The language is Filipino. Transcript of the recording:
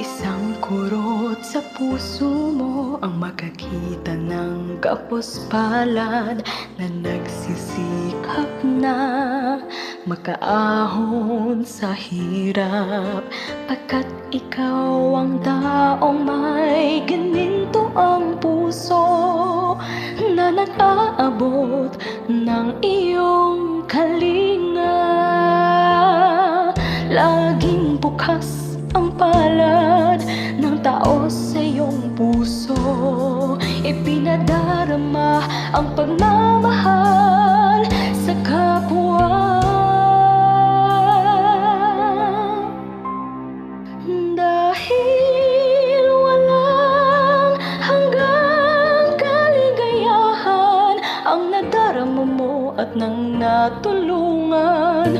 Isang kurot sa puso mo ang makakita ng kapuspalad na nagsisikap na makaahon sa hirap, pagkat ikaw ang taong may gininto ang puso na nag-aabot ng iyong kalinga. Laging bukas ang palad ng tao sa iyong puso, ipinadarama ang pagmamahal sa kapwa. Dahil walang hanggang kaligayahan ang nadarama mo at nang natulungan